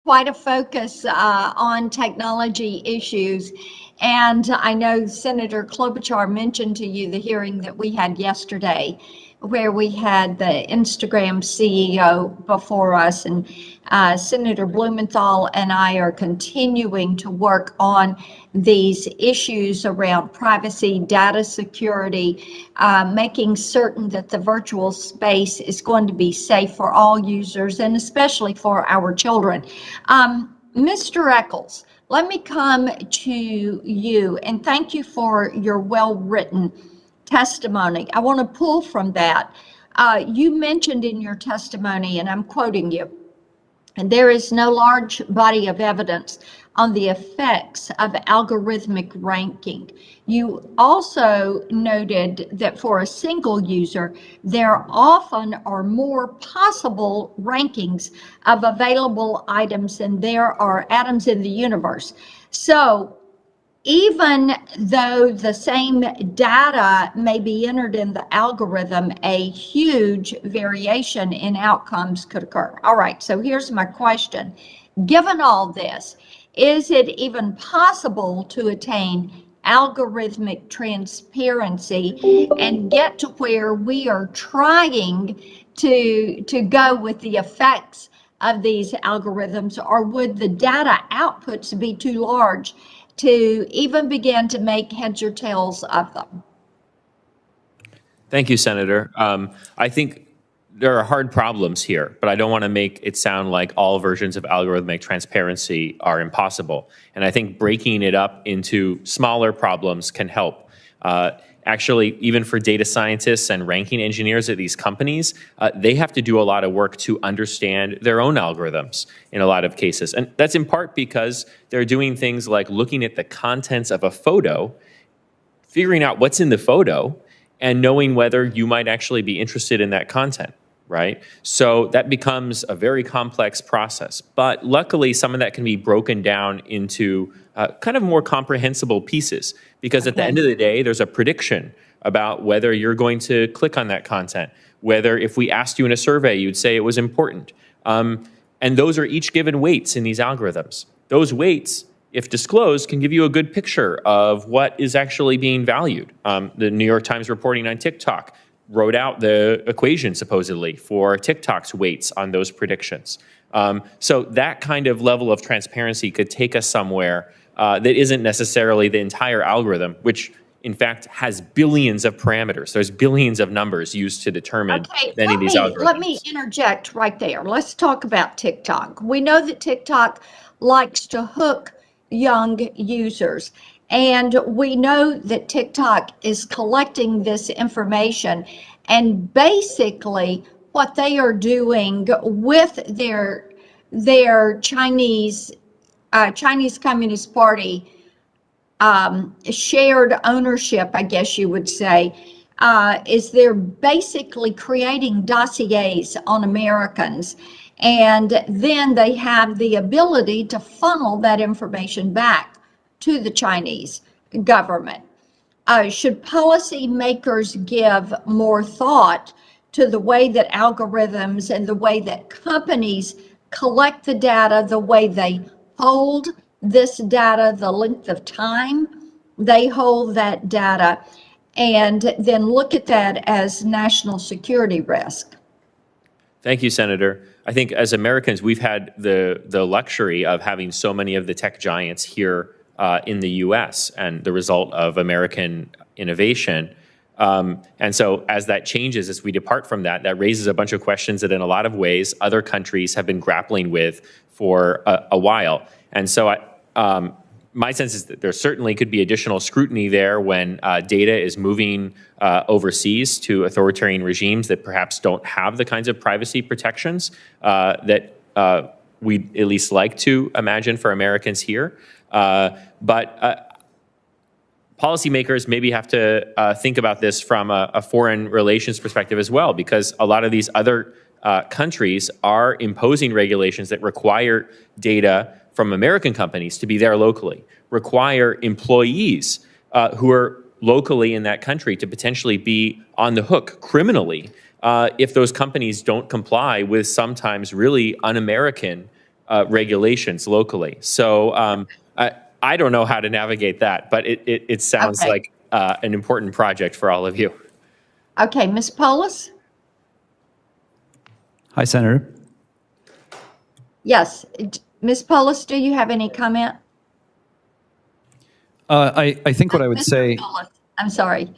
quite a focus on technology issues. And I know Senator Klobuchar mentioned to you the hearing that we had yesterday, where we had the Instagram CEO before us, and Senator Blumenthal and I are continuing to work on these issues around privacy, data security, making certain that the virtual space is going to be safe for all users and especially for our children. Mr. Eccles, let me come to you and thank you for your well-written testimony. I want to pull from that. You mentioned in your testimony, and I'm quoting you, and there is no large body of evidence on the effects of algorithmic ranking. You also noted that for a single user, there often are more possible rankings of available items than there are atoms in the universe. So even though the same data may be entered in the algorithm, a huge variation in outcomes could occur. All right, so here's my question. Given all this, is it even possible to attain algorithmic transparency and get to where we are trying to go with the effects of these algorithms, or would the data outputs be too large to even begin to make heads or tails of them? Thank you, Senator. I think there are hard problems here, but I don't want to make it sound like all versions of algorithmic transparency are impossible. And I think breaking it up into smaller problems can help. Actually, even for data scientists and ranking engineers at these companies, they have to do a lot of work to understand their own algorithms in a lot of cases. And that's in part because they're doing things like looking at the contents of a photo, figuring out what's in the photo, and knowing whether you might actually be interested in that content, right? So that becomes a very complex process. But luckily, some of that can be broken down into kind of more comprehensible pieces, because at the end of the day, there's a prediction about whether you're going to click on that content, whether if we asked you in a survey, you'd say it was important. And those are each given weights in these algorithms. Those weights, if disclosed, can give you a good picture of what is actually being valued. The New York Times reporting on TikTok wrote out the equation, supposedly, for TikTok's weights on those predictions. So that kind of level of transparency could take us somewhere that isn't necessarily the entire algorithm, which in fact has billions of parameters. There's billions of numbers used to determine many of these algorithms. Let me interject right there. Let's talk about TikTok. We know that TikTok likes to hook young users, and we know that TikTok is collecting this information, and basically what they are doing with their Chinese Communist Party shared ownership, I guess you would say, is they're basically creating dossiers on Americans, and then they have the ability to funnel that information back to the Chinese government. Should policymakers give more thought to the way that algorithms and the way that companies collect the data, the way they hold this data, the length of time they hold that data, and then look at that as national security risk? Thank you, Senator. I think as Americans, we've had the luxury of having so many of the tech giants here in the U.S. and the result of American innovation. And so as that changes, as we depart from that, that raises a bunch of questions that in a lot of ways other countries have been grappling with for a while. And so my sense is that there certainly could be additional scrutiny there when data is moving overseas to authoritarian regimes that perhaps don't have the kinds of privacy protections that we'd at least like to imagine for Americans here. But policymakers maybe have to think about this from a foreign relations perspective as well, because a lot of these other countries are imposing regulations that require data from American companies to be there locally, require employees who are locally in that country to potentially be on the hook criminally if those companies don't comply with sometimes really un-American regulations locally. So I don't know how to navigate that, but it sounds Okay. like an important project for all of you. Okay, Ms. Polis? Hi, Senator. Yes. Ms. Polis, do you have any comment? I think what I would Mr. say. Polis, I'm sorry.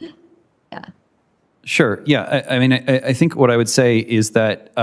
Yeah. Sure. Yeah. I mean, I think what I would say is that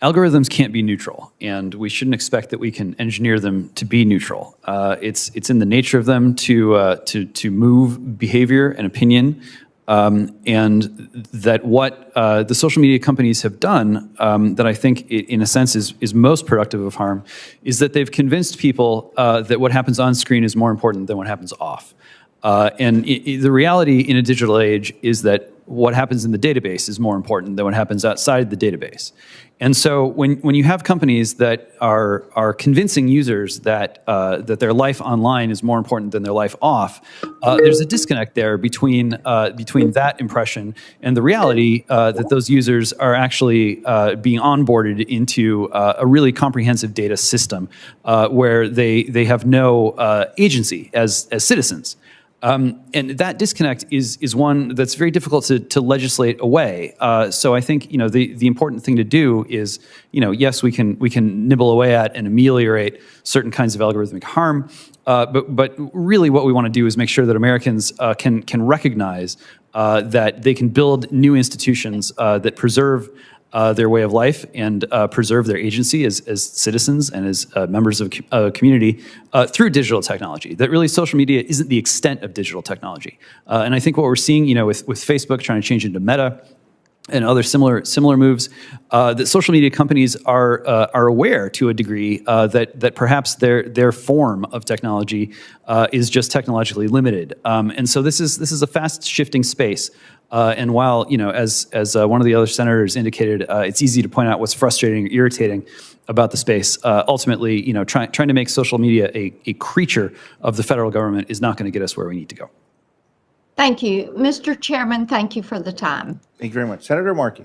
algorithms can't be neutral, and we shouldn't expect that we can engineer them to be neutral. It's in the nature of them to move behavior and opinion, and that what the social media companies have done, that I think in a sense is most productive of harm, is that they've convinced people that what happens on screen is more important than what happens off. And the reality in a digital age is that what happens in the database is more important than what happens outside the database. And so when you have companies that are convincing users that that their life online is more important than their life off, there's a disconnect there between that impression and the reality that those users are actually being onboarded into a really comprehensive data system where they have no agency as citizens. And that disconnect is one that's very difficult to legislate away. So I think the important thing to do is yes, we can nibble away at and ameliorate certain kinds of algorithmic harm, but really what we want to do is make sure that Americans can recognize that they can build new institutions that preserve their way of life and preserve their agency as citizens and as members of a community through digital technology. That really social media isn't the extent of digital technology. And I think what we're seeing, with Facebook trying to change into Meta and other similar moves, that social media companies are aware to a degree that perhaps their form of technology is just technologically limited. And so this is a fast shifting space. And while, as one of the other senators indicated, it's easy to point out what's frustrating or irritating about the space, ultimately, trying to make social media a creature of the federal government is not going to get us where we need to go. Thank you. Mr. Chairman, thank you for the time. Thank you very much. Senator Markey.